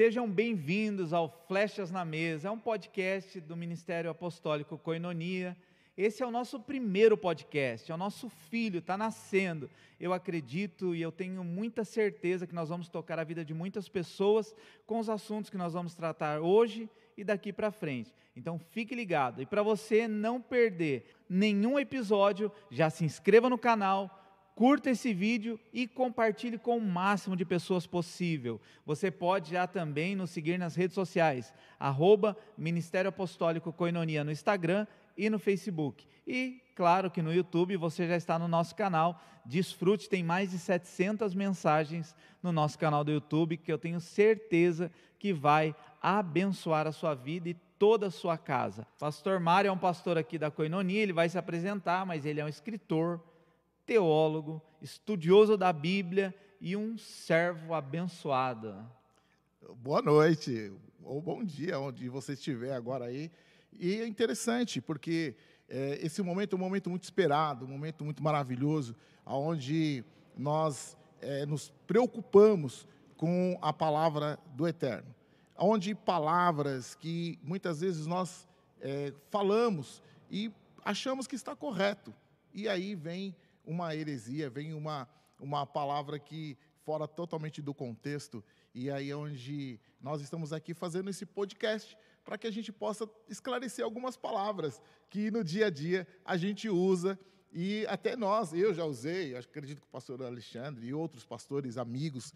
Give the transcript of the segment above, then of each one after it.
Sejam bem-vindos ao Flechas na Mesa, é um podcast do Ministério Apostólico Koinonia. Esse é o nosso primeiro podcast, é o nosso filho, está nascendo. Eu acredito e eu tenho muita certeza que nós vamos tocar a vida de muitas pessoas com os assuntos que nós vamos tratar hoje e daqui para frente. Então fique ligado. E para você não perder nenhum episódio, já se inscreva no canal, curta esse vídeo e compartilhe com o máximo de pessoas possível. Você pode já também nos seguir nas redes sociais, @Ministério Apostólico Koinonia no Instagram e no Facebook. E, claro que no YouTube você já está no nosso canal. Desfrute, tem mais de 700 mensagens no nosso canal do YouTube, que eu tenho certeza que vai abençoar a sua vida e toda a sua casa. Pastor Mário é um pastor aqui da Koinonia, ele vai se apresentar, mas ele é um escritor, teólogo, estudioso da Bíblia e um servo abençoado. Boa noite, ou bom dia, onde você estiver agora aí. E é interessante, porque esse momento é um momento muito esperado, um momento muito maravilhoso, onde nós nos preocupamos com a palavra do Eterno. Onde palavras que muitas vezes nós falamos e achamos que está correto. E aí vem uma heresia, vem uma palavra que fora totalmente do contexto, e aí é onde nós estamos aqui fazendo esse podcast, para que a gente possa esclarecer algumas palavras que no dia a dia a gente usa, e até eu já usei, acredito que o pastor Alexandre e outros pastores, amigos,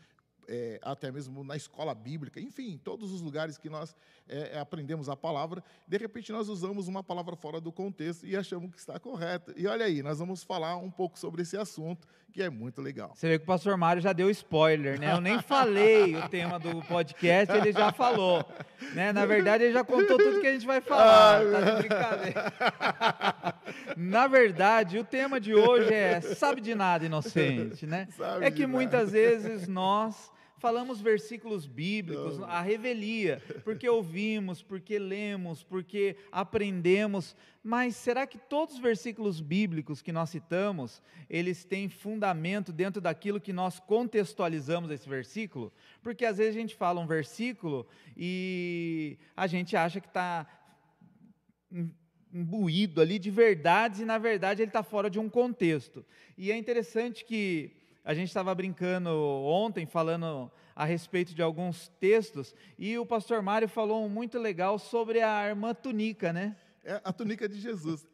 até mesmo na escola bíblica, enfim, todos os lugares que nós aprendemos a palavra, de repente nós usamos uma palavra fora do contexto e achamos que está correta. E olha aí, nós vamos falar um pouco sobre esse assunto, que é muito legal. Você vê que o pastor Mário já deu spoiler, né? Eu nem falei o tema do podcast, ele já falou, né? Na verdade, ele já contou tudo que a gente vai falar, tá de brincadeira. Na verdade, o tema de hoje é sabe de nada, inocente, né? É que muitas vezes nós falamos versículos bíblicos, a revelia, porque ouvimos, porque lemos, porque aprendemos, mas será que todos os versículos bíblicos que nós citamos, eles têm fundamento dentro daquilo que nós contextualizamos esse versículo? Porque às vezes a gente fala um versículo e a gente acha que está imbuído ali de verdades e na verdade ele está fora de um contexto. E é interessante que a gente estava brincando ontem, falando a respeito de alguns textos, e o pastor Mário falou muito legal sobre a irmã túnica, né? A túnica de Jesus.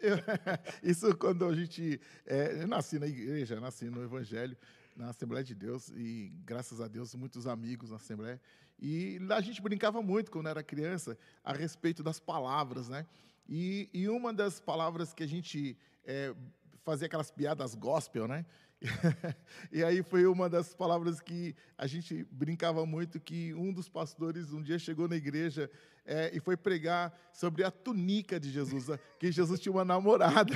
Isso quando a gente... eu nasci na igreja, nasci no Evangelho, na Assembleia de Deus, e graças a Deus, muitos amigos na Assembleia. E lá a gente brincava muito, quando era criança, a respeito das palavras, né? E uma das palavras que a gente fazia aquelas piadas gospel, né? E aí foi uma das palavras que a gente brincava muito, que um dos pastores um dia chegou na igreja e foi pregar sobre a túnica de Jesus, que Jesus tinha uma namorada.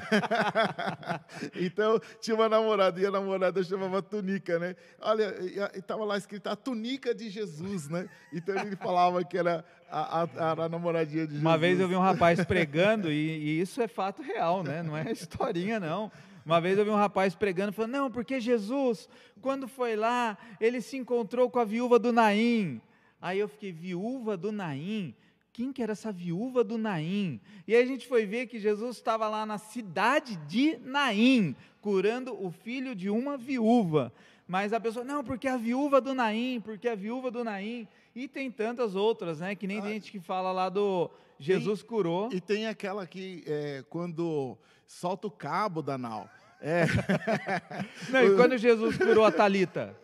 Então, tinha uma namorada, e a namorada chamava túnica, né? Olha, estava lá escrito a túnica de Jesus, né? Então, ele falava que era a namoradinha de Jesus. Uma vez eu vi um rapaz pregando, e isso é fato real, né? Não é historinha, não. Uma vez eu vi um rapaz pregando, falando, não, porque Jesus, quando foi lá, ele se encontrou com a viúva do Naim. Aí eu fiquei, viúva do Naim? Quem que era essa viúva do Naim? E aí a gente foi ver que Jesus estava lá na cidade de Naim, curando o filho de uma viúva. Mas a pessoa, não, porque a viúva do Naim, porque a viúva do Naim. E tem tantas outras, né? Que nem tem gente que fala lá do Jesus curou. E tem aquela que, quando solta o cabo da nau. Não, e quando Jesus curou a Talita?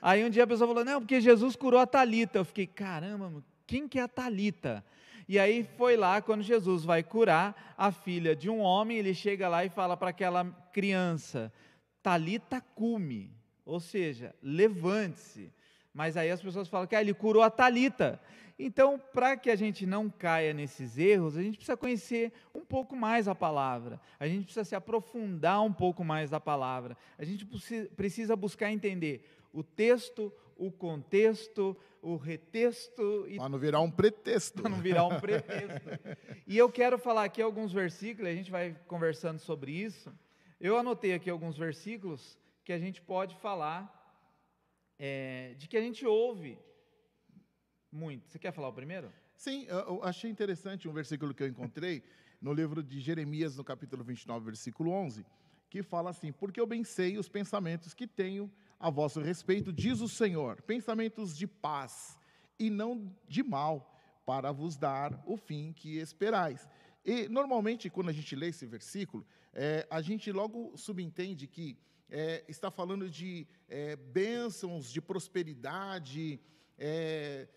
Aí um dia a pessoa falou, não, porque Jesus curou a Talita. Eu fiquei, caramba, quem que é a Talita? E aí foi lá, quando Jesus vai curar a filha de um homem, ele chega lá e fala para aquela criança, Talita cumi, ou seja, levante-se. Mas aí as pessoas falam que ele curou a Talita. Então, para que a gente não caia nesses erros, a gente precisa conhecer um pouco mais a palavra, a gente precisa se aprofundar um pouco mais da palavra, a gente precisa buscar entender o texto, o contexto, o retexto. Para não virar um pretexto. Para não virar um pretexto. E eu quero falar aqui alguns versículos, a gente vai conversando sobre isso. Eu anotei aqui alguns versículos que a gente pode falar, de que a gente ouve Muito. Você quer falar o primeiro? Sim, eu achei interessante um versículo que eu encontrei no livro de Jeremias, no capítulo 29, versículo 11, que fala assim: porque eu bem sei os pensamentos que tenho a vosso respeito, diz o Senhor, pensamentos de paz e não de mal, para vos dar o fim que esperais. E, normalmente, quando a gente lê esse versículo, a gente logo subentende que está falando de bênçãos, de prosperidade,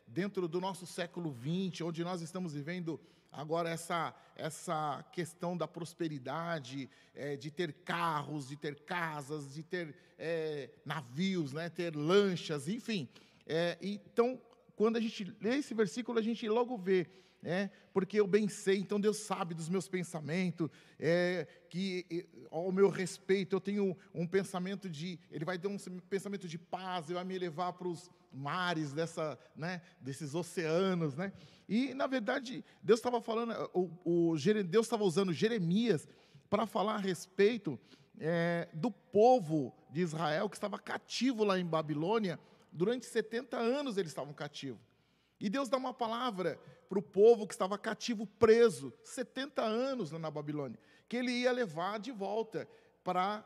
dentro do nosso século XX, onde nós estamos vivendo agora essa questão da prosperidade, de ter carros, de ter casas, de ter navios, né, ter lanchas, enfim. Então, quando a gente lê esse versículo, a gente logo vê, porque eu bem sei, então Deus sabe dos meus pensamentos, que ao meu respeito eu tenho um pensamento Ele vai dar um pensamento de paz, Ele vai me levar para os mares desses oceanos, né? E, na verdade, Deus estava falando, Deus estava usando Jeremias para falar a respeito do povo de Israel que estava cativo lá em Babilônia. Durante 70 anos eles estavam cativos. E Deus dá uma palavra para o povo que estava cativo, preso, 70 anos lá na Babilônia, que Ele ia levar de volta para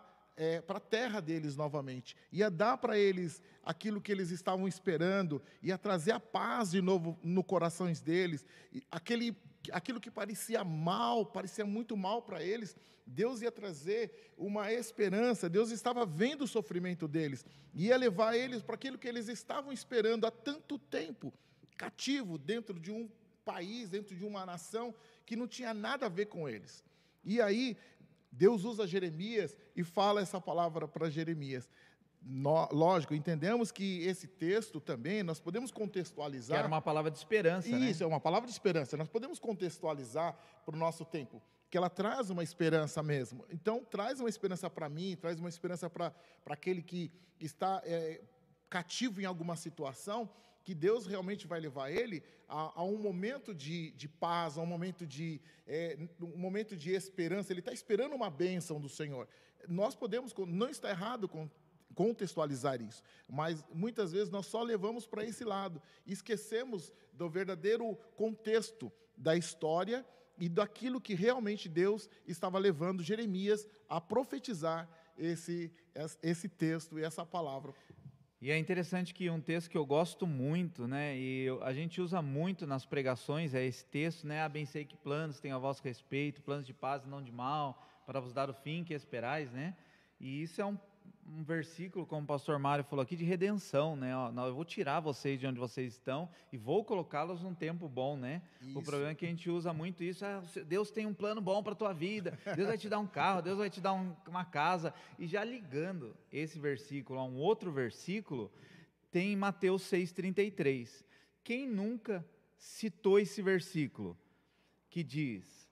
a terra deles novamente. Ia dar para eles aquilo que eles estavam esperando, ia trazer a paz de novo no corações deles. Aquilo que parecia mal, parecia muito mal para eles, Deus ia trazer uma esperança. Deus estava vendo o sofrimento deles, ia levar eles para aquilo que eles estavam esperando há tanto tempo, cativo dentro de um país, dentro de uma nação que não tinha nada a ver com eles. E aí, Deus usa Jeremias e fala essa palavra para Jeremias. Lógico, entendemos que esse texto também, nós podemos contextualizar... Que era uma palavra de esperança, né? Isso, é uma palavra de esperança. Nós podemos contextualizar para o nosso tempo, que ela traz uma esperança mesmo. Então, traz uma esperança para mim, traz uma esperança para aquele que está cativo em alguma situação, que Deus realmente vai levar ele a um momento de paz, a um momento de esperança. Ele está esperando uma bênção do Senhor. Nós podemos, não está errado contextualizar isso, mas muitas vezes nós só levamos para esse lado, e esquecemos do verdadeiro contexto da história e daquilo que realmente Deus estava levando Jeremias a profetizar esse texto e essa palavra. E é interessante que um texto que eu gosto muito, né, e a gente usa muito nas pregações, é esse texto, né, bem sei que planos têm a vosso respeito, planos de paz e não de mal, para vos dar o fim que esperais, né, e isso é um versículo, como o pastor Mário falou aqui, de redenção, né, eu vou tirar vocês de onde vocês estão e vou colocá-los num tempo bom, né, isso. O problema é que a gente usa muito isso, Deus tem um plano bom para a tua vida, Deus vai te dar um carro, Deus vai te dar uma casa, e já ligando esse versículo a um outro versículo, tem Mateus 6,33, quem nunca citou esse versículo, que diz...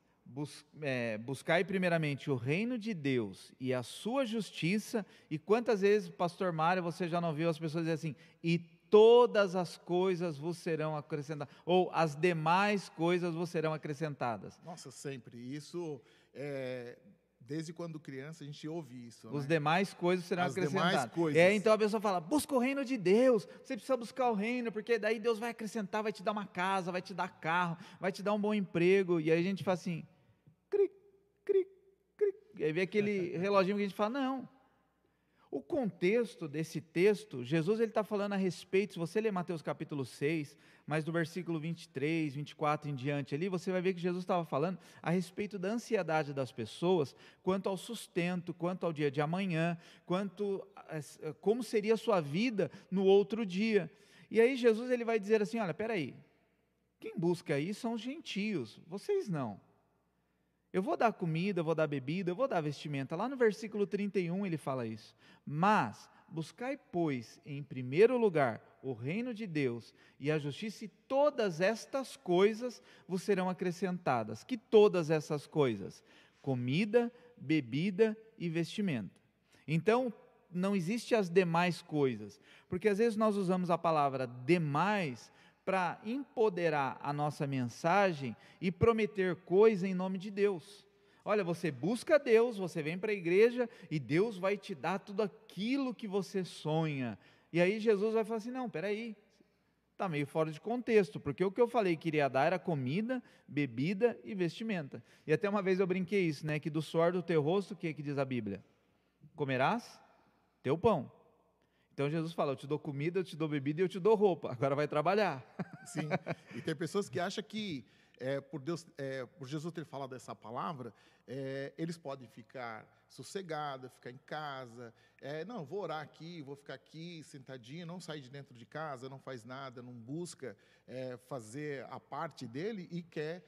buscai primeiramente o reino de Deus e a sua justiça, e quantas vezes, pastor Mário, você já não viu as pessoas dizer assim, e todas as coisas vos serão acrescentadas, ou as demais coisas vos serão acrescentadas. Nossa, sempre, isso desde quando criança a gente ouve isso. Os demais coisas serão acrescentadas. Demais coisas. Então a pessoa fala, busca o reino de Deus, você precisa buscar o reino, porque daí Deus vai acrescentar, vai te dar uma casa, vai te dar carro, vai te dar um bom emprego, e aí a gente fala assim, cric, cric, cric, e aí vem aquele reloginho que a gente fala, não. O contexto desse texto, Jesus está falando a respeito, se você ler Mateus capítulo 6, mas do versículo 23, 24 em diante ali, você vai ver que Jesus estava falando a respeito da ansiedade das pessoas, quanto ao sustento, quanto ao dia de amanhã, como seria a sua vida no outro dia. E aí Jesus ele vai dizer assim, olha, peraí, quem busca isso são os gentios, vocês não. Eu vou dar comida, eu vou dar bebida, eu vou dar vestimenta. Lá no versículo 31 ele fala isso. Mas buscai, pois, em primeiro lugar o reino de Deus e a justiça, e todas estas coisas vos serão acrescentadas. Que todas essas coisas? Comida, bebida e vestimenta. Então, não existe as demais coisas. Porque às vezes nós usamos a palavra demais para empoderar a nossa mensagem e prometer coisa em nome de Deus. Olha, você busca Deus, você vem para a igreja e Deus vai te dar tudo aquilo que você sonha. E aí Jesus vai falar assim, não, peraí, Está meio fora de contexto, porque o que eu falei que iria dar era comida, bebida e vestimenta. E até uma vez eu brinquei isso, né? Que do suor do teu rosto, o que diz a Bíblia? Comerás teu pão. Então Jesus fala, eu te dou comida, eu te dou bebida e eu te dou roupa. Agora vai trabalhar. Sim, e tem pessoas que acham que, por Jesus ter falado essa palavra, eles podem ficar sossegados, ficar em casa, não, vou orar aqui, vou ficar aqui sentadinho, não sair de dentro de casa, não faz nada, não busca fazer a parte dele e quer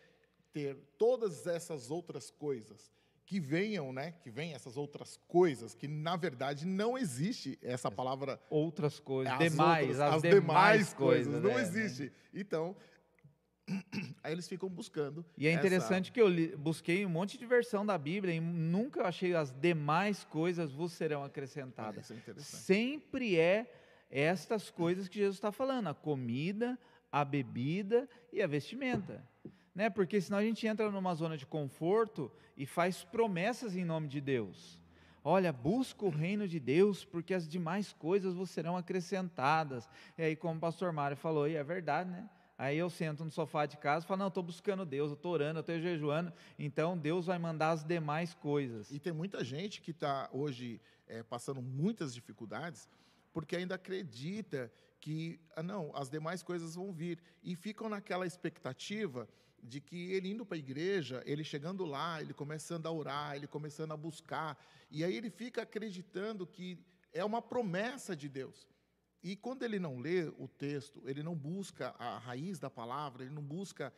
ter todas essas outras coisas. Que venham, né? Que venham essas outras coisas, que na verdade não existe essa palavra. Outras coisas, As demais coisas, não né? existe. Então, aí eles ficam buscando. E é interessante que eu busquei um monte de versão da Bíblia e nunca eu achei as demais coisas vos serão acrescentadas. Isso é interessante. Sempre estas coisas que Jesus está falando, a comida, a bebida e a vestimenta. Né? Porque senão a gente entra numa zona de conforto e faz promessas em nome de Deus. Olha, busca o reino de Deus, porque as demais coisas vos serão acrescentadas. E aí, como o pastor Mário falou, e é verdade, né? Aí eu sento no sofá de casa e falo, não, eu estou buscando Deus, eu estou orando, eu estou jejuando, então Deus vai mandar as demais coisas. E tem muita gente que está hoje passando muitas dificuldades, porque ainda acredita que, não, as demais coisas vão vir. E ficam naquela expectativa de que ele indo para a igreja, ele chegando lá, ele começando a orar, ele começando a buscar, e aí ele fica acreditando que é uma promessa de Deus. E quando ele não lê o texto, ele não busca a raiz da palavra, ele não busca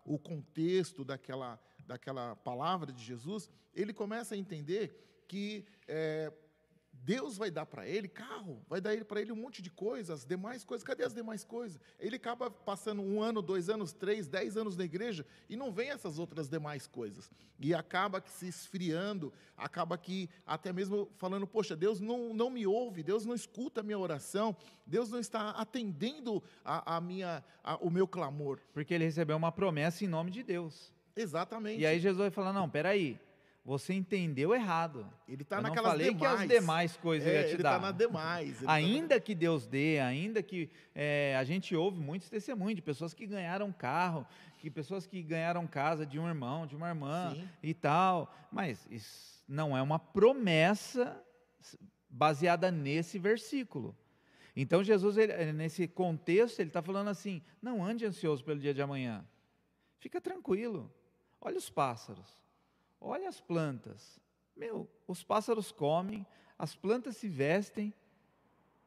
o contexto daquela palavra de Jesus, ele começa a entender que Deus vai dar para ele carro, vai dar para ele um monte de coisas, as demais coisas. Cadê as demais coisas? Ele acaba passando 1 ano, 2 anos, 3, 10 anos na igreja e não vem essas outras demais coisas. E acaba que se esfriando, acaba que até mesmo falando, poxa, Deus não me ouve, Deus não escuta a minha oração, Deus não está atendendo o meu clamor. Porque ele recebeu uma promessa em nome de Deus. Exatamente. E aí Jesus vai falar, não, peraí. Você entendeu errado. Ele está naquelas demais. Eu não falei que as demais coisas eu ia te dar. Ele está na demais. Ainda que Deus dê, ainda que... a gente ouve muitos testemunhos de pessoas que ganharam carro, pessoas que ganharam casa de um irmão, de uma irmã. Sim. E tal. Mas isso não é uma promessa baseada nesse versículo. Então Jesus, nesse contexto, ele está falando assim, não ande ansioso pelo dia de amanhã. Fica tranquilo. Olha os pássaros. Olha as plantas, os pássaros comem, as plantas se vestem,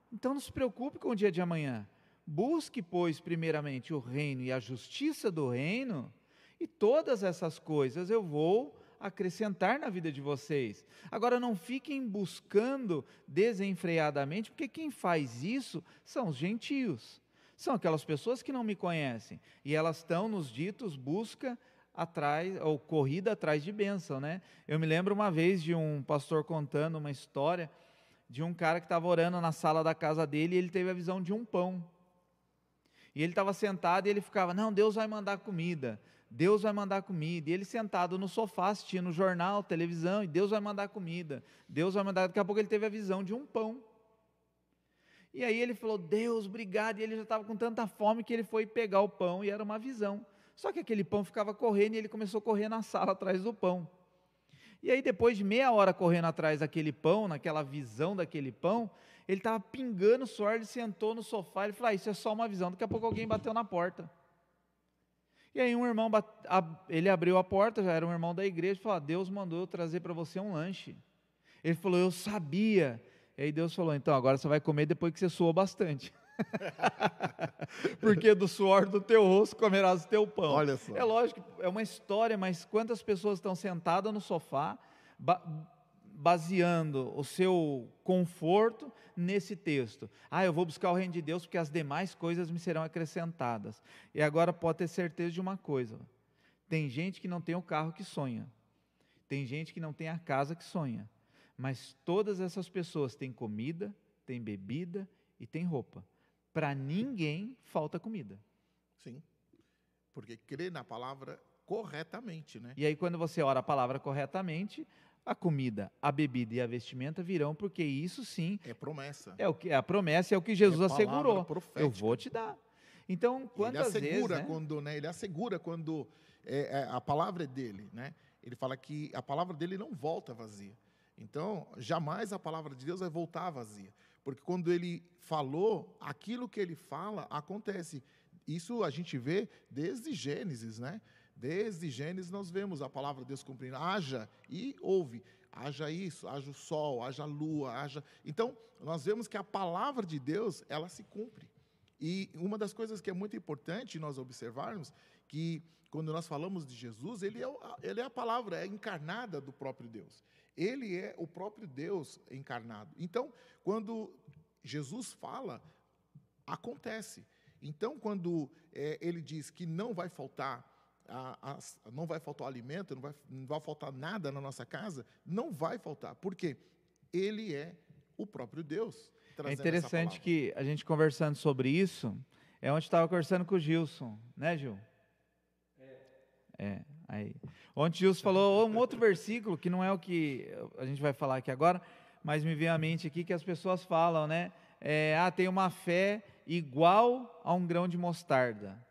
então não se preocupe com o dia de amanhã, busque, pois, primeiramente o reino e a justiça do reino, e todas essas coisas eu vou acrescentar na vida de vocês. Agora não fiquem buscando desenfreadamente, porque quem faz isso são os gentios, são aquelas pessoas que não me conhecem, e elas estão nos ditos busca atrás, ou corrida atrás de bênção, né? Eu me lembro uma vez de um pastor contando uma história de um cara que estava orando na sala da casa dele e ele teve a visão de um pão. E ele estava sentado e ele ficava, não, Deus vai mandar comida, Deus vai mandar comida. E ele sentado no sofá assistindo jornal, televisão, e Deus vai mandar comida, Deus vai mandar. Daqui a pouco ele teve a visão de um pão. E aí ele falou, Deus, obrigado. E ele já estava com tanta fome que ele foi pegar o pão e era uma visão. Só que aquele pão ficava correndo e ele começou a correr na sala atrás do pão. E aí depois de meia hora correndo atrás daquele pão, naquela visão daquele pão, ele estava pingando suor, ele sentou no sofá, ele falou, isso é só uma visão, daqui a pouco alguém bateu na porta. E aí um irmão, ele abriu a porta, já era um irmão da igreja, e falou, Deus mandou eu trazer para você um lanche. Ele falou, eu sabia. E aí Deus falou, então agora você vai comer depois que você suou bastante. Porque do suor do teu rosto comerás o teu pão. Olha só. É lógico, é uma história, mas quantas pessoas estão sentadas no sofá, baseando o seu conforto nesse texto? Eu vou buscar o reino de Deus porque as demais coisas me serão acrescentadas. E agora pode ter certeza de uma coisa, tem gente que não tem o carro que sonha, tem gente que não tem a casa que sonha, mas todas essas pessoas têm comida, têm bebida e têm roupa. Para ninguém falta comida. Sim, porque crê na palavra corretamente, né? E aí quando você ora a palavra corretamente, a comida, a bebida e a vestimenta virão, porque isso sim... É promessa. É a promessa, é o que Jesus assegurou. Profética. Eu vou te dar. Então, quantas vezes, né? Ele assegura quando a palavra é dele, né? Ele fala que a palavra dele não volta vazia. Então, jamais a palavra de Deus vai voltar vazia. Porque quando ele falou, aquilo que ele fala acontece. Isso a gente vê desde Gênesis, né? Desde Gênesis nós vemos a palavra de Deus cumprindo. Haja e ouve. Haja isso, haja o sol, haja a lua, haja... Então, nós vemos que a palavra de Deus, ela se cumpre. E uma das coisas que é muito importante nós observarmos, que quando nós falamos de Jesus, ele é a palavra, é encarnada do próprio Deus. Ele é o próprio Deus encarnado. Então, quando Jesus fala, acontece. Então, quando ele diz que não vai faltar o alimento, não vai faltar nada na nossa casa, não vai faltar. Por quê? Ele é o próprio Deus. É interessante que a gente conversando sobre isso, é onde estava conversando com o Gilson, né, Gil? Aí. Ontem o Gilson falou um outro versículo, que não é o que a gente vai falar aqui agora, mas me veio à mente aqui que as pessoas falam, né? Tem uma fé igual a um grão de mostarda.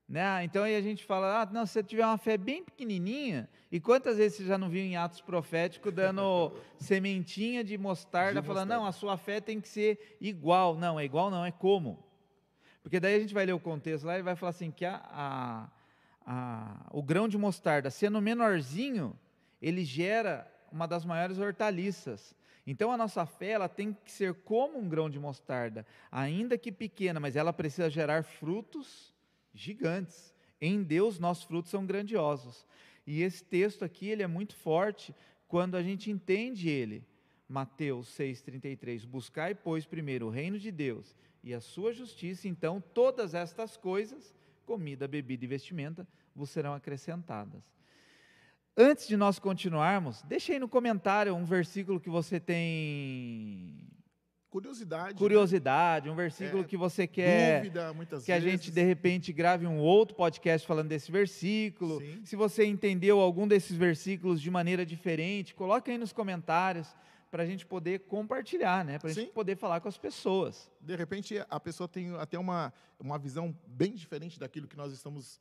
Né? Então aí a gente fala, não, se você tiver uma fé bem pequenininha, e quantas vezes você já não viu em Atos Proféticos dando sementinha de mostarda, falando, não, a sua fé tem que ser igual. Não, é igual não, é como? Porque daí a gente vai ler o contexto lá e vai falar assim, que o grão de mostarda, sendo menorzinho, ele gera uma das maiores hortaliças. Então a nossa fé, ela tem que ser como um grão de mostarda, ainda que pequena, mas ela precisa gerar frutos gigantes. Em Deus, nossos frutos são grandiosos. E esse texto aqui, ele é muito forte quando a gente entende ele. Mateus 6,33, buscai, pois, primeiro o reino de Deus e a sua justiça, então todas estas coisas, comida, bebida e vestimenta, vos serão acrescentadas. Antes de nós continuarmos, deixa aí no comentário um versículo que você tem... Curiosidade, né? Um versículo que você quer, dúvida, muitas que vezes. A gente de repente grave um outro podcast falando desse versículo. Sim. Se você entendeu algum desses versículos de maneira diferente, coloca aí nos comentários para a gente poder compartilhar, né? Para a gente poder falar com as pessoas. De repente a pessoa tem até uma visão bem diferente daquilo que nós estamos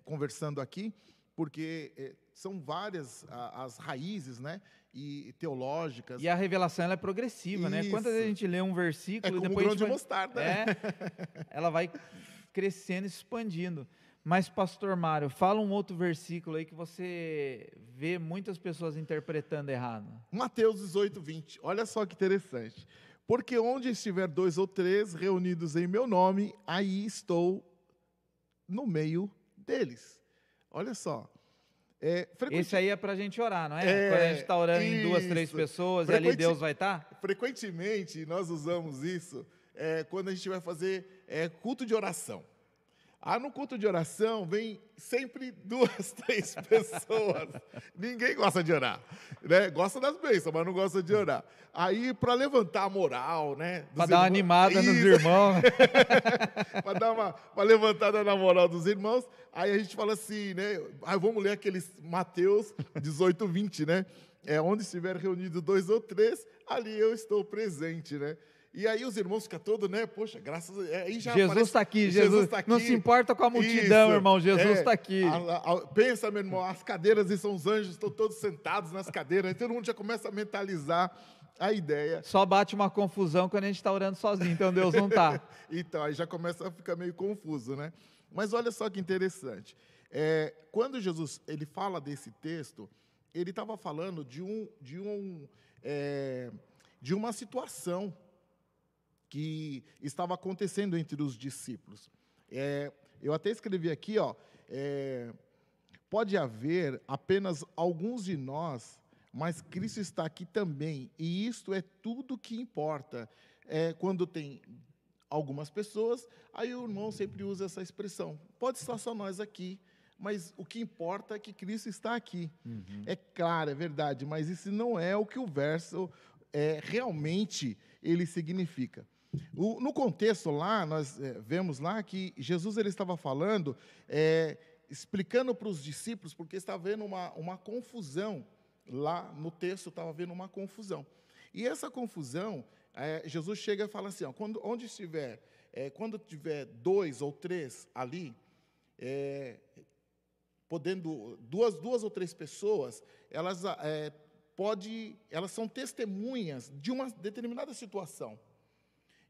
conversando aqui, porque são várias as raízes, né? E teológicas. E a revelação ela é progressiva, né? Quantas vezes a gente lê um versículo e depois um grão de mostarda. Ela vai crescendo, expandindo. Mas, pastor Mário, fala um outro versículo aí que você vê muitas pessoas interpretando errado. Mateus 18:20. Olha só que interessante. Porque onde estiver 2 ou 3 reunidos em meu nome, aí estou no meio deles. Olha só. Esse aí é para a gente orar, não é? Quando a gente está orando em 2, 3 pessoas, e ali Deus vai estar? Frequentemente nós usamos isso quando a gente vai fazer culto de oração. No culto de oração vem sempre 2, 3 pessoas. Ninguém gosta de orar, né? Gosta das bênçãos, mas não gosta de orar. Aí, para levantar a moral, né? Para dar uma animada nos irmãos. Para dar uma levantada na moral dos irmãos. Aí a gente fala assim, né? Vamos ler aqueles Mateus 18:20, né? Onde estiver reunido 2 ou 3, ali eu estou presente, né? E aí os irmãos ficam todos, né? Poxa, graças a Deus. Aí já Jesus está aqui, Jesus está aqui. Não se importa com a multidão, irmão, Jesus está aqui. Pensa, meu irmão, as cadeiras e são os anjos, estão todos sentados nas cadeiras, aí todo mundo já começa a mentalizar a ideia. Só bate uma confusão quando a gente está orando sozinho, então Deus não está. Então, aí já começa a ficar meio confuso, né? Mas olha só que interessante. Quando Jesus ele fala desse texto, ele estava falando de uma situação que estava acontecendo entre os discípulos. Eu até escrevi aqui, pode haver apenas alguns de nós, mas Cristo está aqui também, e isto é tudo que importa. Quando tem algumas pessoas, aí o irmão sempre usa essa expressão, pode estar só nós aqui, mas o que importa é que Cristo está aqui. Uhum. É claro, é verdade, mas isso não é o que o verso realmente ele significa. No contexto lá, nós vemos lá que Jesus ele estava falando, explicando para os discípulos, porque estava havendo uma confusão, lá no texto estava havendo uma confusão. E essa confusão, Jesus chega e fala assim, onde estiver quando tiver 2 ou 3 ali, podendo duas ou 3 pessoas, elas são testemunhas de uma determinada situação.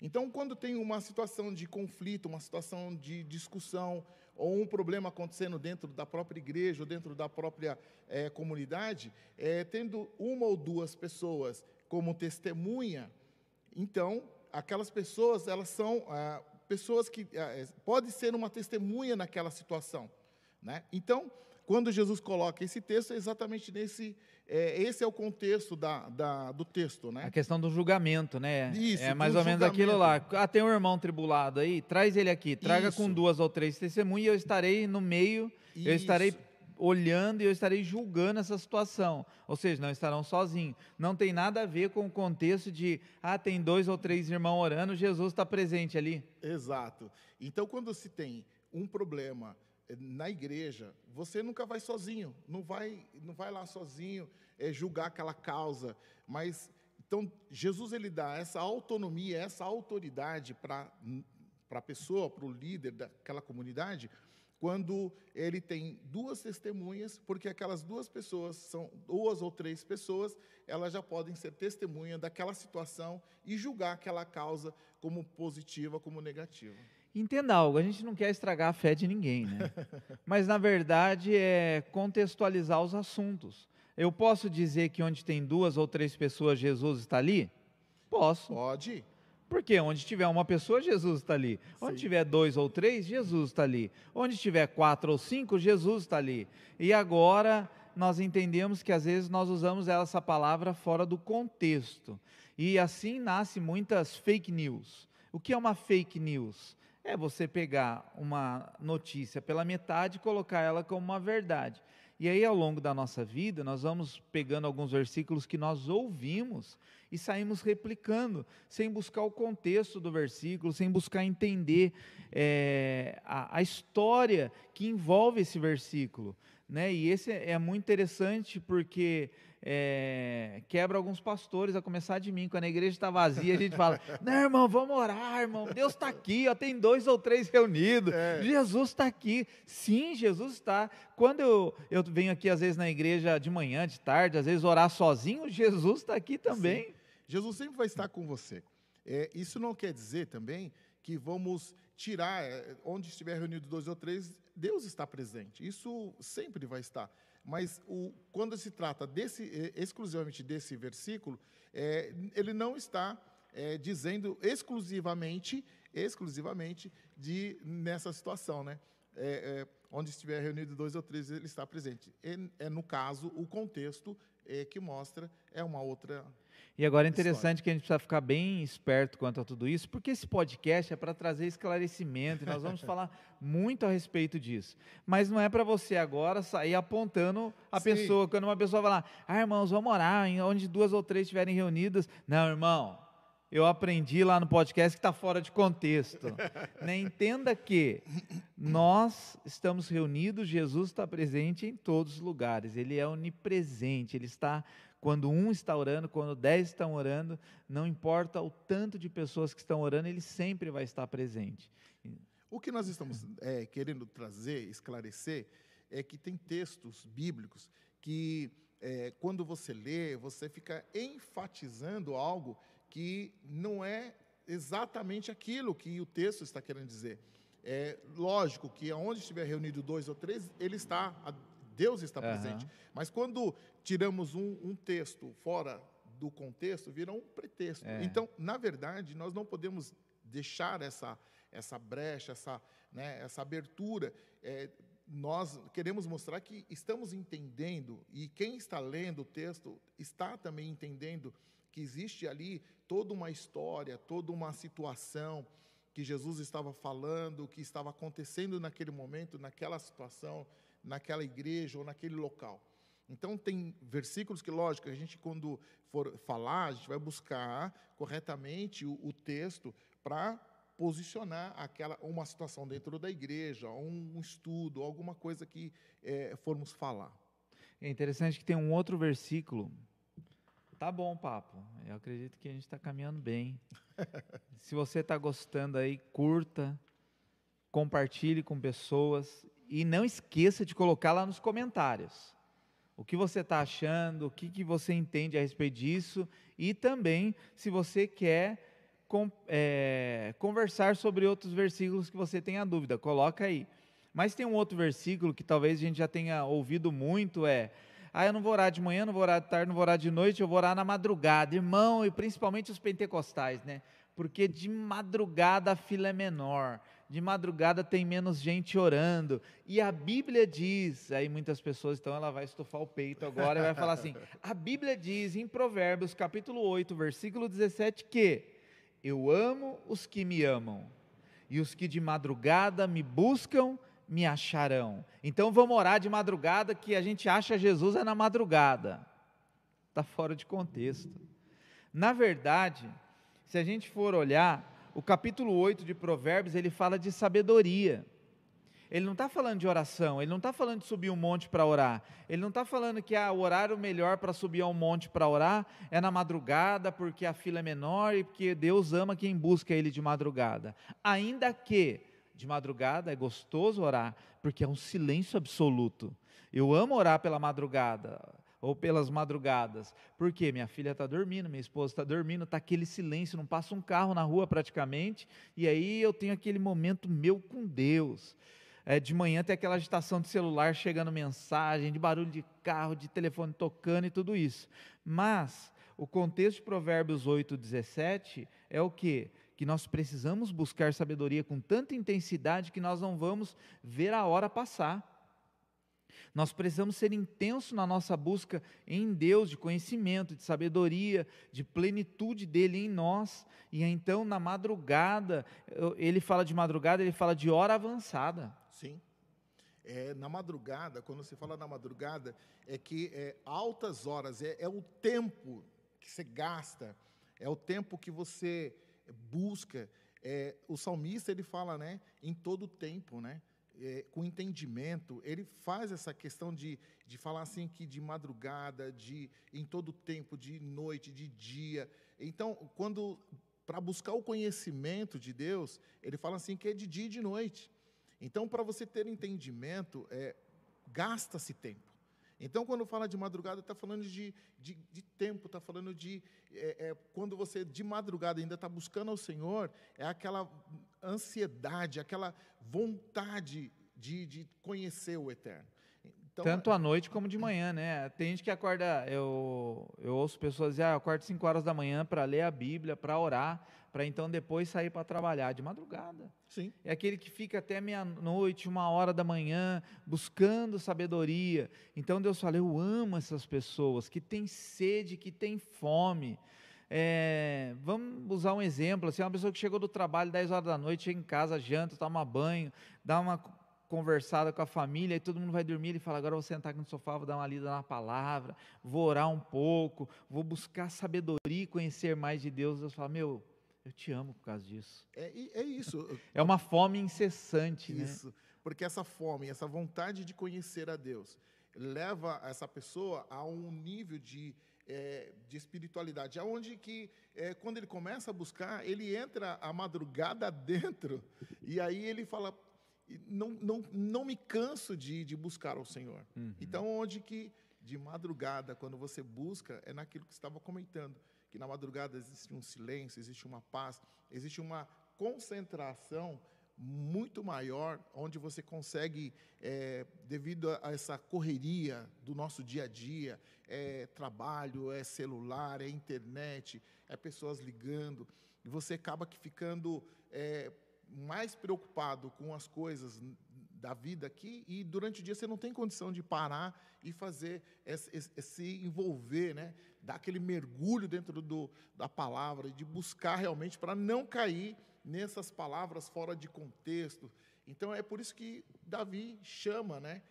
Então, quando tem uma situação de conflito, uma situação de discussão, ou um problema acontecendo dentro da própria igreja, ou dentro da própria comunidade, tendo 1 ou 2 pessoas como testemunha, então, aquelas pessoas, elas são pessoas que podem ser uma testemunha naquela situação, né? Então, quando Jesus coloca esse texto, é exatamente esse é o contexto do texto, né? A questão do julgamento, né? Isso, É mais do ou menos aquilo lá. julgamento. Tem um irmão tribulado aí, traz ele aqui, traga Isso. com 2 ou 3 testemunhas, e eu estarei no meio, eu estarei Isso. olhando e eu estarei julgando essa situação. Ou seja, não estarão sozinhos. Não tem nada a ver com o contexto de, tem 2 ou 3 irmãos orando, Jesus está presente ali. Exato. Então, quando se tem um problema na igreja, você nunca vai sozinho, não vai lá sozinho julgar aquela causa, mas então Jesus ele dá essa autonomia, essa autoridade para a pessoa, para o líder daquela comunidade, quando ele tem 2 testemunhas, porque aquelas 2 pessoas são 2 ou 3 pessoas, elas já podem ser testemunha daquela situação e julgar aquela causa como positiva, como negativa. Entenda algo, a gente não quer estragar a fé de ninguém, né? Mas, na verdade, é contextualizar os assuntos. Eu posso dizer que onde tem 2 ou 3 pessoas, Jesus está ali? Posso. Pode. Porque onde tiver uma pessoa, Jesus está ali. Onde Sim. tiver 2 ou 3, Jesus está ali. Onde tiver 4 ou 5, Jesus está ali. E agora, nós entendemos que às vezes nós usamos essa palavra fora do contexto. E assim nasce muitas fake news. O que é uma fake news? É você pegar uma notícia pela metade e colocar ela como uma verdade. E aí, ao longo da nossa vida, nós vamos pegando alguns versículos que nós ouvimos e saímos replicando, sem buscar o contexto do versículo, sem buscar entender a história que envolve esse versículo, né? E esse é muito interessante porque quebra alguns pastores, a começar de mim. Quando a igreja está vazia, a gente fala, não, irmão, vamos orar, irmão, Deus está aqui, tem 2 ou 3 reunidos, Jesus está aqui. Sim, Jesus está. Quando eu venho aqui às vezes na igreja de manhã, de tarde, às vezes orar sozinho, Jesus está aqui também. Sim. Jesus sempre vai estar com você. Isso não quer dizer também que vamos tirar, onde estiver reunido 2 ou 3, Deus está presente, isso sempre vai estar. Mas quando se trata exclusivamente desse versículo, ele não está dizendo exclusivamente nessa situação, né? Onde estiver reunido 2 ou 3, ele está presente. No caso, o contexto que mostra uma outra. E agora é interessante que a gente precisa ficar bem esperto quanto a tudo isso, porque esse podcast é para trazer esclarecimento, e nós vamos falar muito a respeito disso. Mas não é para você agora sair apontando a pessoa, quando uma pessoa falar, irmãos, vamos orar, onde 2 ou 3 estiverem reunidas. Não, irmão, eu aprendi lá no podcast que está fora de contexto. Né? Entenda que nós estamos reunidos, Jesus está presente em todos os lugares, Ele é onipresente, Ele está... Quando um está orando, quando 10 estão orando, não importa o tanto de pessoas que estão orando, Ele sempre vai estar presente. O que nós estamos querendo trazer, esclarecer, é que tem textos bíblicos que, quando você lê, você fica enfatizando algo que não é exatamente aquilo que o texto está querendo dizer. É lógico que onde estiver reunido 2 ou 3, Deus está presente. Mas quando tiramos um texto fora do contexto, vira um pretexto. Então, na verdade, nós não podemos deixar essa brecha, essa abertura. Nós queremos mostrar que estamos entendendo, e quem está lendo o texto está também entendendo que existe ali toda uma história, toda uma situação que Jesus estava falando, que estava acontecendo naquele momento, naquela situação, naquela igreja ou naquele local. Então, tem versículos que, lógico, a gente, quando for falar, a gente vai buscar corretamente o texto para posicionar uma situação dentro da igreja, um estudo, alguma coisa que formos falar. É interessante que tem um outro versículo. Tá bom, papo. Eu acredito que a gente está caminhando bem. Se você está gostando aí, curta, compartilhe com pessoas e não esqueça de colocar lá nos comentários o que você está achando, o que você entende a respeito disso e também se você quer conversar sobre outros versículos que você tenha dúvida, coloca aí. Mas tem um outro versículo que talvez a gente já tenha ouvido muito, eu não vou orar de manhã, não vou orar de tarde, não vou orar de noite, eu vou orar na madrugada. Irmão, e principalmente os pentecostais, né? Porque de madrugada a fila é menor, de madrugada tem menos gente orando, e a Bíblia diz, aí muitas pessoas, então ela vai estufar o peito agora e vai falar assim, a Bíblia diz em Provérbios capítulo 8, versículo 17 que eu amo os que me amam, e os que de madrugada me buscam, me acharão. Então vamos orar de madrugada, que a gente acha Jesus é na madrugada. Está fora de contexto. Na verdade, se a gente for olhar, o capítulo 8 de Provérbios, ele fala de sabedoria. Ele não está falando de oração, ele não está falando de subir um monte para orar, ele não está falando que o horário melhor para subir a um monte para orar é na madrugada, porque a fila é menor e porque Deus ama quem busca Ele de madrugada. Ainda que de madrugada é gostoso orar, porque é um silêncio absoluto. Eu amo orar pela madrugada, ou pelas madrugadas, porque minha filha está dormindo, minha esposa está dormindo, está aquele silêncio, não passa um carro na rua praticamente, e aí eu tenho aquele momento meu com Deus. De manhã tem aquela agitação de celular chegando mensagem, de barulho de carro, de telefone tocando e tudo isso. Mas o contexto de Provérbios 8:17 é o quê? Que nós precisamos buscar sabedoria com tanta intensidade que nós não vamos ver a hora passar. Nós precisamos ser intensos na nossa busca em Deus, de conhecimento, de sabedoria, de plenitude dEle em nós. E então na madrugada, ele fala de madrugada, ele fala de hora avançada. Sim. Na madrugada, quando você fala na madrugada, é que altas horas, é o tempo que você gasta, é o tempo que você busca. O salmista, ele fala, né, em todo o tempo, né, com entendimento, ele faz essa questão de falar assim, que de madrugada, em todo o tempo, de noite, de dia. Então, para buscar o conhecimento de Deus, ele fala assim, que é de dia e de noite. Então, para você ter entendimento, gasta-se tempo. Então, quando fala de madrugada, está falando de tempo, está falando quando você, de madrugada, ainda está buscando ao Senhor, é aquela ansiedade, aquela vontade de conhecer o Eterno. Então, tanto à noite como de manhã, né? Tem gente que acorda, eu ouço pessoas dizer, eu acordo 5 horas da manhã para ler a Bíblia, para orar, para então depois sair para trabalhar, de madrugada. Sim. É aquele que fica até meia-noite, 1 hora da manhã, buscando sabedoria. Então Deus fala, eu amo essas pessoas que têm sede, que têm fome. Vamos usar um exemplo, assim, uma pessoa que chegou do trabalho 10 horas da noite, chega em casa, janta, toma banho, dá uma conversada com a família, e todo mundo vai dormir, ele fala, agora eu vou sentar aqui no sofá, vou dar uma lida na palavra, vou orar um pouco, vou buscar sabedoria e conhecer mais de Deus. Deus fala, eu te amo por causa disso. É isso. É uma fome incessante, isso, né? Porque essa fome, essa vontade de conhecer a Deus, leva essa pessoa a um nível de espiritualidade, aonde que, quando ele começa a buscar, ele entra a madrugada dentro, e aí ele fala, não me canso de buscar ao Senhor. Uhum. Então, onde que, de madrugada, quando você busca, é naquilo que você estava comentando, que na madrugada existe um silêncio, existe uma paz, existe uma concentração muito maior, onde você consegue, devido a essa correria do nosso dia a dia, trabalho, celular, internet, pessoas ligando, e você acaba ficando mais preocupado com as coisas da vida aqui, e durante o dia você não tem condição de parar e fazer se envolver, né? Dar aquele mergulho dentro da palavra, de buscar realmente para não cair nessas palavras fora de contexto. Então, é por isso que Davi chama, né?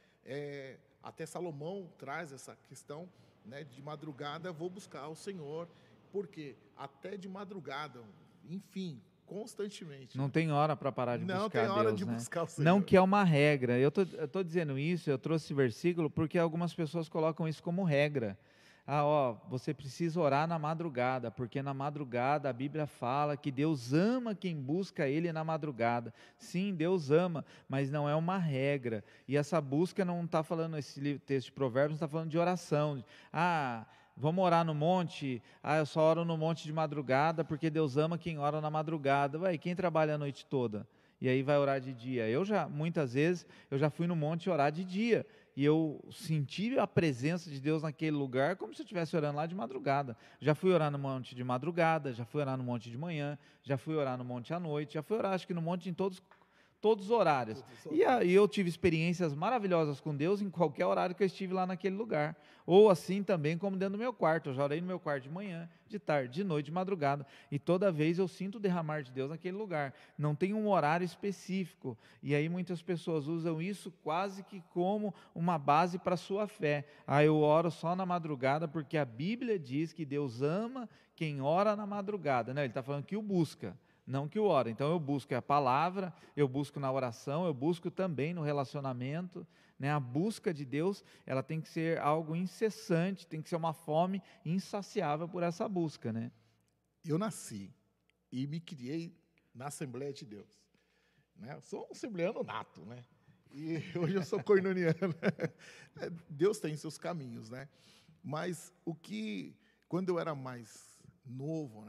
Até Salomão traz essa questão, né? De madrugada vou buscar o Senhor, porque até de madrugada, enfim, constantemente. Não tem hora para parar de buscar Deus. Não tem hora de né? buscar o Senhor. Não que é uma regra. Eu tô dizendo isso, eu trouxe esse versículo porque algumas pessoas colocam isso como regra. Você precisa orar na madrugada, porque na madrugada a Bíblia fala que Deus ama quem busca Ele na madrugada. Sim, Deus ama, mas não é uma regra. E essa busca não está falando, esse texto de Provérbios não está falando de oração. Vamos orar no monte? Eu só oro no monte de madrugada, porque Deus ama quem ora na madrugada. Quem trabalha a noite toda? E aí vai orar de dia. Muitas vezes, eu já fui no monte orar de dia, e eu senti a presença de Deus naquele lugar, como se eu estivesse orando lá de madrugada. Já fui orar no monte de madrugada, já fui orar no monte de manhã, já fui orar no monte à noite, já fui orar, acho que no monte em todos os horários. E eu tive experiências maravilhosas com Deus em qualquer horário que eu estive lá naquele lugar. Ou assim também como dentro do meu quarto. Eu já orei no meu quarto de manhã, de tarde, de noite, de madrugada. E toda vez eu sinto o derramar de Deus naquele lugar. Não tem um horário específico. E aí muitas pessoas usam isso quase que como uma base para a sua fé. Eu oro só na madrugada porque a Bíblia diz que Deus ama quem ora na madrugada. Ele está falando que o busca, não que o ora. Então eu busco a palavra, eu busco na oração, eu busco também no relacionamento. A busca de Deus, ela tem que ser algo incessante, tem que ser uma fome insaciável por essa busca, Eu nasci e me criei na Assembleia de Deus, Eu sou um assembleano nato, E hoje eu sou koinoniano. Deus tem seus caminhos, Mas quando eu era mais novo,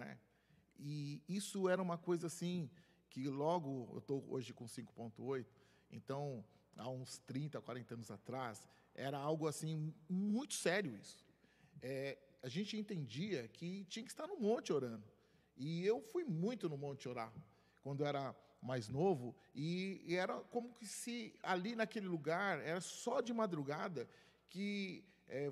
E isso era uma coisa assim, que logo, eu estou hoje com 5,8, então, há uns 30, 40 anos atrás, era algo assim, muito sério isso. A gente entendia que tinha que estar no monte orando. E eu fui muito no monte orar, quando eu era mais novo, e era como que se ali naquele lugar, era só de madrugada, que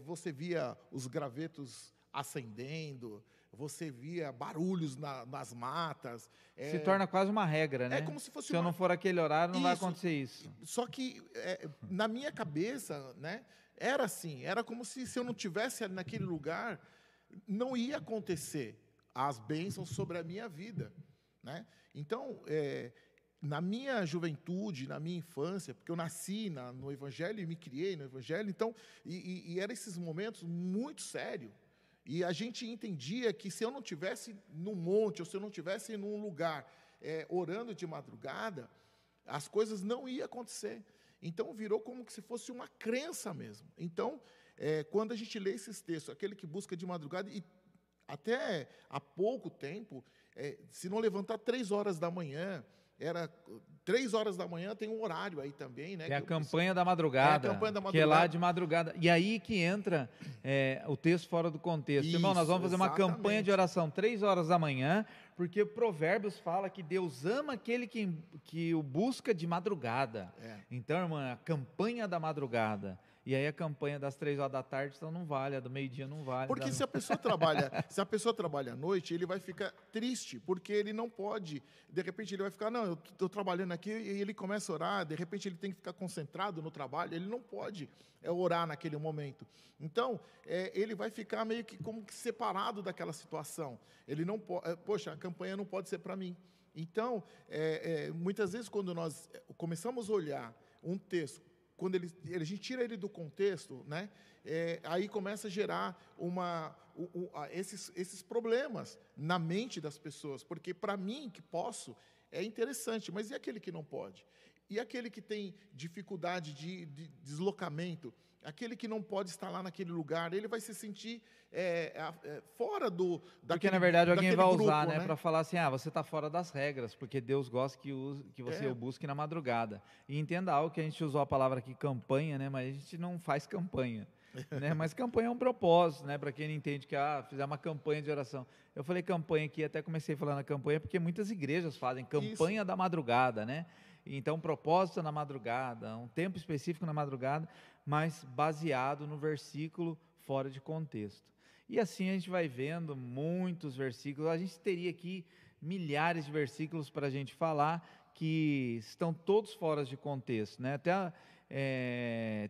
você via os gravetos acendendo, você via barulhos nas matas. Se torna quase uma regra, É como se fosse se eu não for aquele horário, não vai acontecer isso. Só que, na minha cabeça, era assim, era como se eu não estivesse ali naquele lugar, não ia acontecer as bênçãos sobre a minha vida. Então, na minha juventude, na minha infância, porque eu nasci no Evangelho e me criei no Evangelho, então, e eram esses momentos muito sérios. E a gente entendia que se eu não estivesse no monte, ou se eu não estivesse num lugar orando de madrugada, as coisas não iam acontecer. Então, virou como se fosse uma crença mesmo. Então, quando a gente lê esses textos, aquele que busca de madrugada, e até há pouco tempo, se não levantar 3 horas da manhã, 3 horas da manhã tem um horário aí também, É a campanha da madrugada, que é lá de madrugada. E aí que entra o texto fora do contexto. Isso, irmão, nós vamos fazer uma exatamente. campanha de oração 3 horas da manhã, porque Provérbios fala que Deus ama aquele que o busca de madrugada. Então, irmã, a campanha da madrugada. E aí a campanha das 3 horas da tarde, então não vale, a do meio-dia não vale. Porque se a pessoa trabalha à noite, ele vai ficar triste, porque ele não pode, de repente ele vai ficar, não, eu estou trabalhando aqui, e ele começa a orar, de repente ele tem que ficar concentrado no trabalho, ele não pode orar naquele momento. Então, ele vai ficar meio que como que separado daquela situação. Ele não pode, poxa, a campanha não pode ser para mim. Então, muitas vezes quando nós começamos a olhar um texto, quando a gente tira ele do contexto, aí começa a gerar esses problemas na mente das pessoas, porque para mim, que posso, é interessante, mas e aquele que não pode? E aquele que tem dificuldade de deslocamento? Aquele que não pode estar lá naquele lugar, ele vai se sentir fora daquele porque, na verdade, alguém vai usar, grupo, para falar assim, você está fora das regras, porque Deus gosta que você o busque na madrugada. E entenda algo, que a gente usou a palavra aqui, campanha, mas a gente não faz campanha. Mas campanha é um propósito, para quem não entende que fizer uma campanha de oração. Eu falei campanha aqui, até comecei falando a campanha, porque muitas igrejas fazem campanha da madrugada, Então, propósito na madrugada, um tempo específico na madrugada, mas baseado no versículo fora de contexto. E assim a gente vai vendo muitos versículos. A gente teria aqui milhares de versículos para a gente falar, que estão todos fora de contexto, Até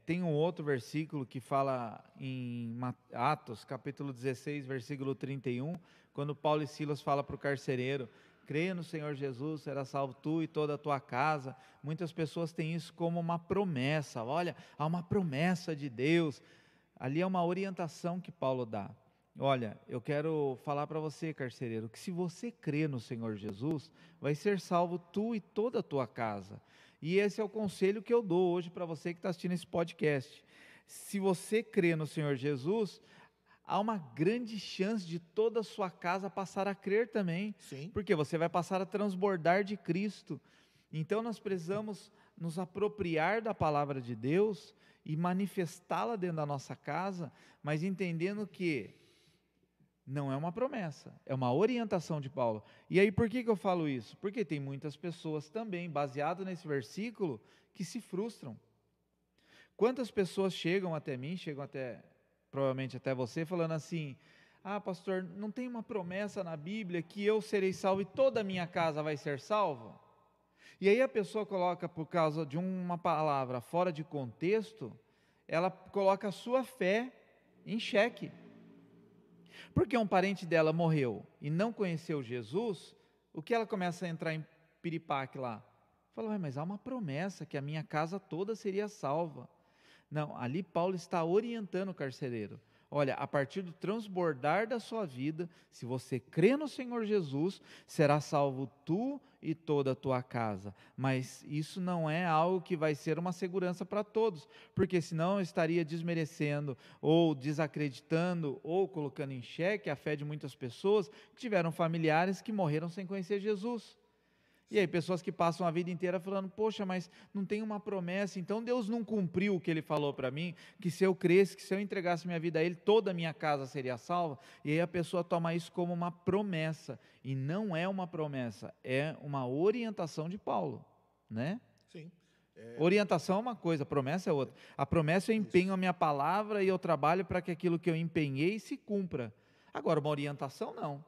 tem um outro versículo que fala em Atos, capítulo 16, versículo 31, quando Paulo e Silas falam para o carcereiro: creia no Senhor Jesus, será salvo tu e toda a tua casa. Muitas pessoas têm isso como uma promessa. Olha, há uma promessa de Deus. Ali é uma orientação que Paulo dá. Olha, eu quero falar para você, carcereiro, que se você crê no Senhor Jesus, vai ser salvo tu e toda a tua casa. E esse é o conselho que eu dou hoje para você que está assistindo esse podcast. Se você crê no Senhor Jesus, há uma grande chance de toda a sua casa passar a crer também, Sim. porque você vai passar a transbordar de Cristo. Então nós precisamos nos apropriar da palavra de Deus e manifestá-la dentro da nossa casa, mas entendendo que não é uma promessa, é uma orientação de Paulo. E aí por que eu falo isso? Porque tem muitas pessoas também, baseado nesse versículo, que se frustram. Quantas pessoas chegam até mim, provavelmente até você, falando assim: ah, pastor, não tem uma promessa na Bíblia que eu serei salvo e toda a minha casa vai ser salva? E aí a pessoa coloca, por causa de uma palavra fora de contexto, ela coloca a sua fé em xeque. Porque um parente dela morreu e não conheceu Jesus, o que ela começa a entrar em piripaque lá? Fala, mas há uma promessa que a minha casa toda seria salva. Não, ali Paulo está orientando o carcereiro. Olha, a partir do transbordar da sua vida, se você crê no Senhor Jesus, será salvo tu e toda a tua casa. Mas isso não é algo que vai ser uma segurança para todos, porque senão eu estaria desmerecendo, ou desacreditando, ou colocando em xeque a fé de muitas pessoas que tiveram familiares que morreram sem conhecer Jesus. E aí, pessoas que passam a vida inteira falando, poxa, mas não tem uma promessa, então Deus não cumpriu o que Ele falou para mim, que se eu cresce, que se eu entregasse minha vida a Ele, toda a minha casa seria salva. E aí a pessoa toma isso como uma promessa, e não é uma promessa, é uma orientação de Paulo, né? Sim. Orientação é uma coisa, promessa é outra. A promessa eu empenho a minha palavra e eu trabalho para que aquilo que eu empenhei se cumpra. Agora, uma orientação não.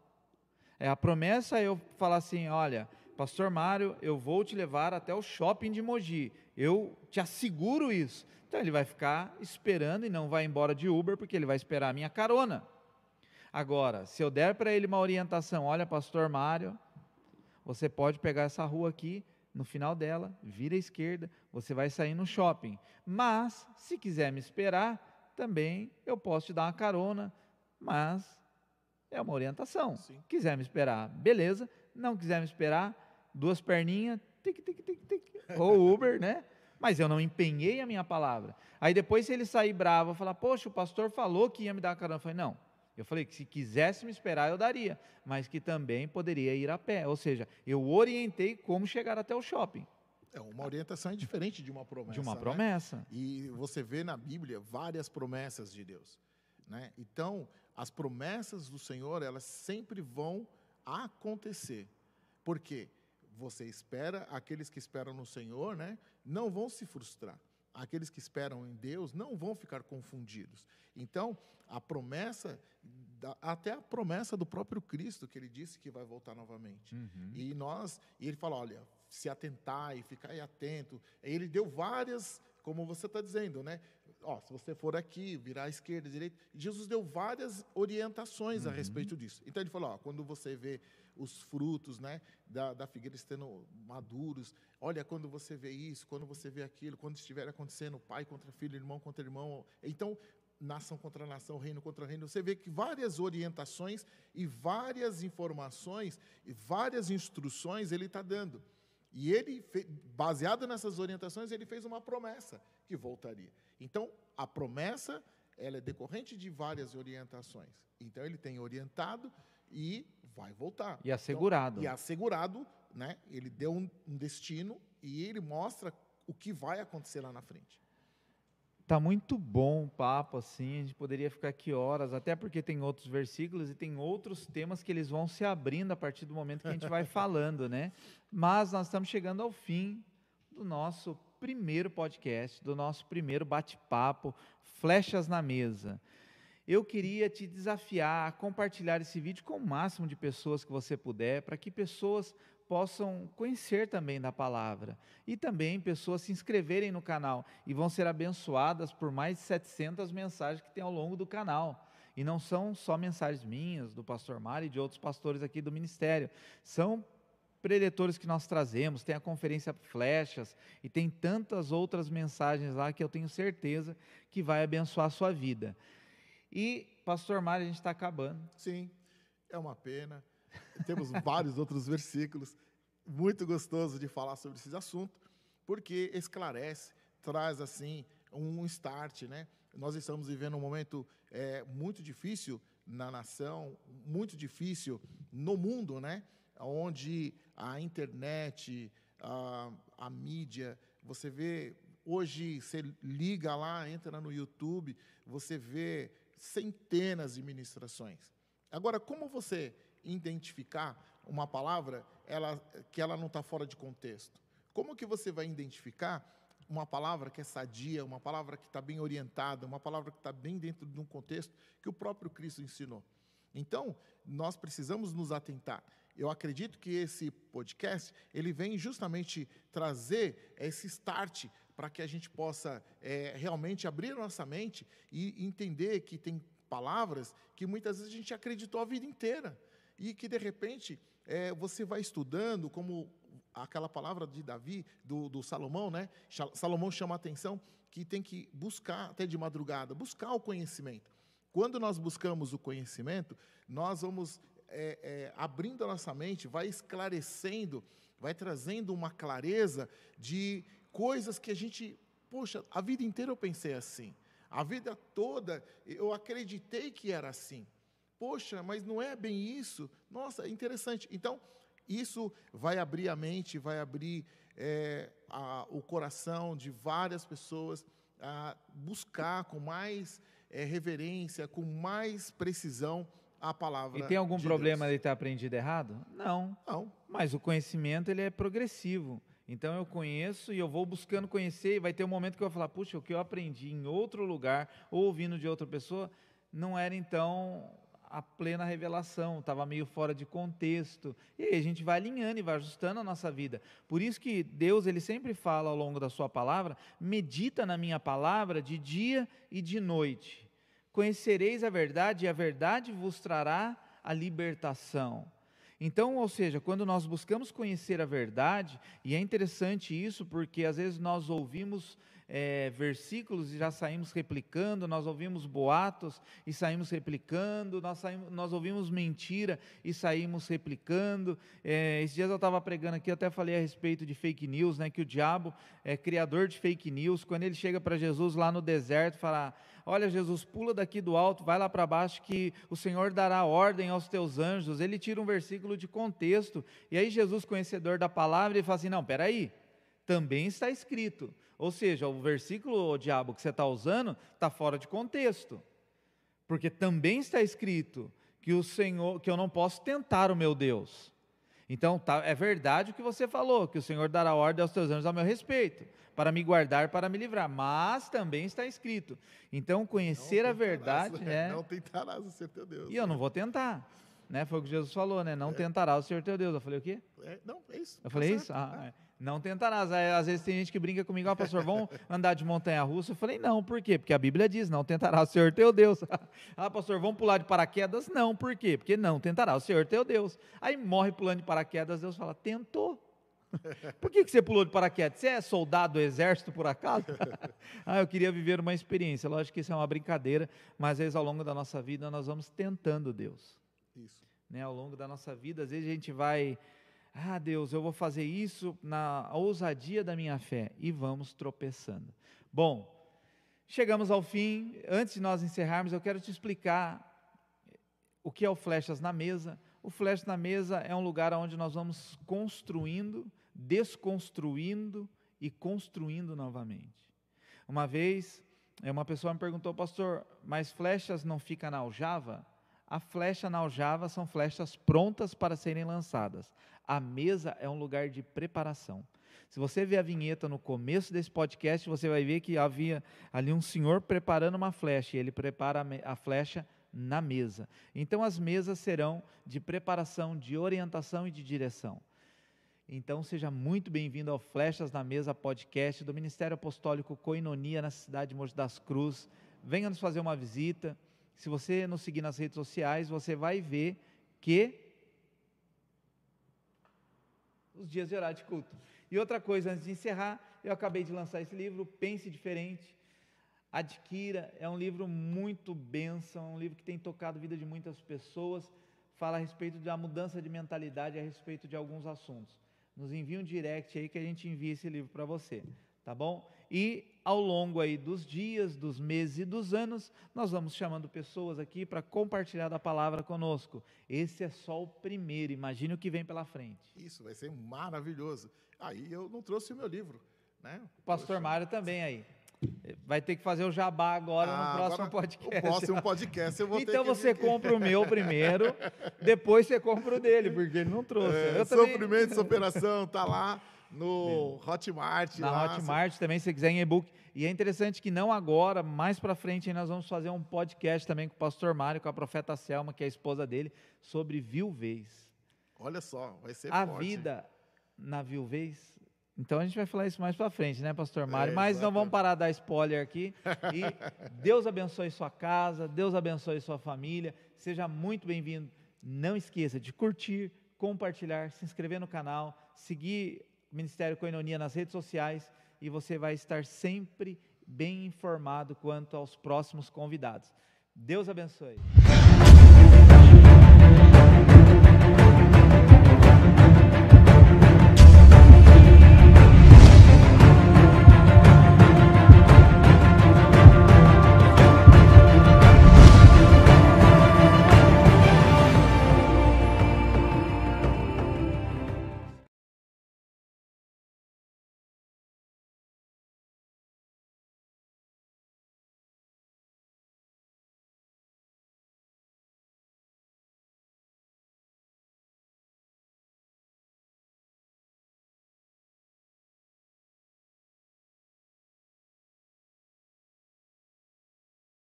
A promessa é eu falar assim, olha, pastor Mário, eu vou te levar até o shopping de Mogi, eu te asseguro isso. Então ele vai ficar esperando e não vai embora de Uber, porque ele vai esperar a minha carona. Agora, se eu der para ele uma orientação, olha, pastor Mário, você pode pegar essa rua aqui, no final dela, vira à esquerda, você vai sair no shopping. Mas, se quiser me esperar, também eu posso te dar uma carona, mas é uma orientação. Sim. Quiser me esperar, beleza. Não quiser me esperar, 2 perninhas, tic, tic, tic, tic, ou Uber, né? Mas eu não empenhei a minha palavra. Aí depois, se ele sair bravo, falar, poxa, o pastor falou que ia me dar uma carona. Eu falei, não. Eu falei que se quisesse me esperar, eu daria, mas que também poderia ir a pé. Ou seja, eu orientei como chegar até o shopping. Uma orientação é diferente de uma promessa. De uma promessa. Né? E você vê na Bíblia várias promessas de Deus. Né? Então, as promessas do Senhor, elas sempre vão acontecer. Por quê? Você espera, aqueles que esperam no Senhor, né, não vão se frustrar. Aqueles que esperam em Deus não vão ficar confundidos. Então, a promessa, até a promessa do próprio Cristo, que ele disse que vai voltar novamente. Uhum. E ele fala, olha, se atentar e ficar atento. Ele deu várias, como você está dizendo, né? Se você for aqui, virar à esquerda, à direita. Jesus deu várias orientações a respeito disso. Então ele falou, quando você vê os frutos, né, da figueira estando maduros, olha, quando você vê isso, quando você vê aquilo, quando estiver acontecendo pai contra filho, irmão contra irmão, então, nação contra nação, reino contra reino, você vê que várias orientações e várias informações e várias instruções ele está dando. E ele, baseado nessas orientações, ele fez uma promessa que voltaria. Então, a promessa, ela é decorrente de várias orientações. Então, ele tem orientado e vai voltar. E assegurado. Então, e assegurado, né? Ele deu um destino e ele mostra o que vai acontecer lá na frente. Tá muito bom o papo, assim, a gente poderia ficar aqui horas, até porque tem outros versículos e tem outros temas que eles vão se abrindo a partir do momento que a gente vai falando, né? Mas nós estamos chegando ao fim do nosso primeiro podcast, do nosso primeiro bate-papo, Flechas na Mesa. Eu queria te desafiar a compartilhar esse vídeo com o máximo de pessoas que você puder, para que pessoas possam conhecer também da palavra, e também pessoas se inscreverem no canal, e vão ser abençoadas por mais de 700 mensagens que tem ao longo do canal, e não são só mensagens minhas, do pastor Mário e de outros pastores aqui do ministério, são preletores que nós trazemos, tem a conferência Flechas e tem tantas outras mensagens lá que eu tenho certeza que vai abençoar a sua vida. E, pastor Mário, a gente está acabando. Sim, é uma pena. Temos vários outros versículos, muito gostoso de falar sobre esse assunto, porque esclarece, traz assim um start, né? Nós estamos vivendo um momento muito difícil na nação, muito difícil no mundo, né? Onde a internet, a mídia, você vê, hoje você liga lá, entra no YouTube, você vê centenas de ministrações. Agora, como você identificar uma palavra que ela não está fora de contexto? Como que você vai identificar uma palavra que é sadia, uma palavra que está bem orientada, uma palavra que está bem dentro de um contexto que o próprio Cristo ensinou? Então, nós precisamos nos atentar. Eu acredito que esse podcast, ele vem justamente trazer esse start para que a gente possa realmente abrir a nossa mente e entender que tem palavras que muitas vezes a gente acreditou a vida inteira e que, de repente, você vai estudando, como aquela palavra de Davi, do Salomão, né? Salomão chama a atenção que tem que buscar, até de madrugada, buscar o conhecimento. Quando nós buscamos o conhecimento, nós vamos abrindo a nossa mente, vai esclarecendo, vai trazendo uma clareza de coisas que a gente, poxa, a vida inteira eu pensei assim, a vida toda eu acreditei que era assim, poxa, mas não é bem isso, nossa, interessante. Então, isso vai abrir a mente, vai abrir o coração de várias pessoas a buscar com mais reverência, com mais precisão a palavra de Deus. E tem algum problema de ter aprendido errado? Não. Não. Mas o conhecimento, ele é progressivo. Então eu conheço e eu vou buscando conhecer, e vai ter um momento que eu vou falar, puxa, o que eu aprendi em outro lugar, ou ouvindo de outra pessoa, não era então a plena revelação, estava meio fora de contexto. E aí a gente vai alinhando e vai ajustando a nossa vida. Por isso que Deus, ele sempre fala ao longo da sua palavra, medita na minha palavra de dia e de noite. Conhecereis a verdade, e a verdade vos trará a libertação. Então, ou seja, quando nós buscamos conhecer a verdade, e é interessante isso, porque às vezes nós ouvimos versículos e já saímos replicando, nós ouvimos boatos e saímos replicando, nós ouvimos mentira e saímos replicando. Esses dias eu estava pregando aqui, eu até falei a respeito de fake news, né, que o diabo é criador de fake news. Quando ele chega para Jesus lá no deserto, fala: olha, Jesus, pula daqui do alto, vai lá para baixo que o Senhor dará ordem aos teus anjos. Ele tira um versículo de contexto, e aí Jesus, conhecedor da palavra, ele fala assim: não, peraí, também está escrito. Ou seja, o versículo, o diabo, que você está usando, está fora de contexto, porque também está escrito que eu não posso tentar o meu Deus. Então, é verdade o que você falou, que o Senhor dará ordem aos teus anjos ao meu respeito, para me guardar, para me livrar, mas também está escrito. Então, conhecer a verdade não tentarás o Senhor teu Deus. E eu não vou tentar, né? Foi o que Jesus falou, né? Não tentarás o Senhor teu Deus. Eu falei o quê? Não, é isso. Eu falei isso? Não tentarás. Às vezes tem gente que brinca comigo: pastor, vamos andar de montanha-russa? Eu falei: não, por quê? Porque a Bíblia diz: não tentarás o Senhor teu Deus. Pastor, vamos pular de paraquedas? Não, por quê? Porque não tentarás o Senhor teu Deus. Aí morre pulando de paraquedas, Deus fala: tentou. Por que você pulou de paraquedas? Você é soldado do exército, por acaso? Eu queria viver uma experiência. Lógico que isso é uma brincadeira, mas às vezes ao longo da nossa vida nós vamos tentando Deus. Isso. Né? Ao longo da nossa vida, às vezes a gente vai: Deus, eu vou fazer isso na ousadia da minha fé, e vamos tropeçando. Bom, chegamos ao fim. Antes de nós encerrarmos, eu quero te explicar o que é o Flechas na Mesa. O Flechas na Mesa é um lugar onde nós vamos construindo, desconstruindo e construindo novamente. Uma vez, uma pessoa me perguntou: pastor, mas flechas não ficam na aljava? A flecha na aljava são flechas prontas para serem lançadas. A mesa é um lugar de preparação. Se você ver a vinheta no começo desse podcast, você vai ver que havia ali um senhor preparando uma flecha, e ele prepara a flecha na mesa. Então as mesas serão de preparação, de orientação e de direção. Então seja muito bem-vindo ao Flechas na Mesa podcast do Ministério Apostólico Koinonia, na cidade de Mogi das Cruzes. Venha nos fazer uma visita. Se você nos seguir nas redes sociais, você vai ver que os dias de horário de culto. E outra coisa, antes de encerrar, eu acabei de lançar esse livro, Pense Diferente, adquira, é um livro muito bênção, é um livro que tem tocado a vida de muitas pessoas, fala a respeito da mudança de mentalidade, a respeito de alguns assuntos. Nos envie um direct aí que a gente envia esse livro para você, tá bom? E ao longo aí dos dias, dos meses e dos anos, nós vamos chamando pessoas aqui para compartilhar da palavra conosco. Esse é só o primeiro, imagine o que vem pela frente. Isso vai ser maravilhoso. Aí eu não trouxe o meu livro, né? Pastor Mário também aí. Vai ter que fazer o jabá agora no próximo podcast. O próximo podcast eu vou ter que... Então você compra o meu primeiro, depois você compra o dele, porque ele não trouxe. Sofrimento e Superação, tá lá no Hotmart. Na Hotmart também, se você quiser em e-book. E é interessante que não agora, mais para frente, aí nós vamos fazer um podcast também com o pastor Mário, com a profeta Selma, que é a esposa dele, sobre viuvez. Olha só, vai ser a forte. Vida na viuvez. Então a gente vai falar isso mais para frente, né, pastor Mário? Mas não vamos parar de dar spoiler aqui. E Deus abençoe sua casa, Deus abençoe sua família. Seja muito bem-vindo. Não esqueça de curtir, compartilhar, se inscrever no canal, seguir o Ministério Koinonia nas redes sociais e você vai estar sempre bem informado quanto aos próximos convidados. Deus abençoe.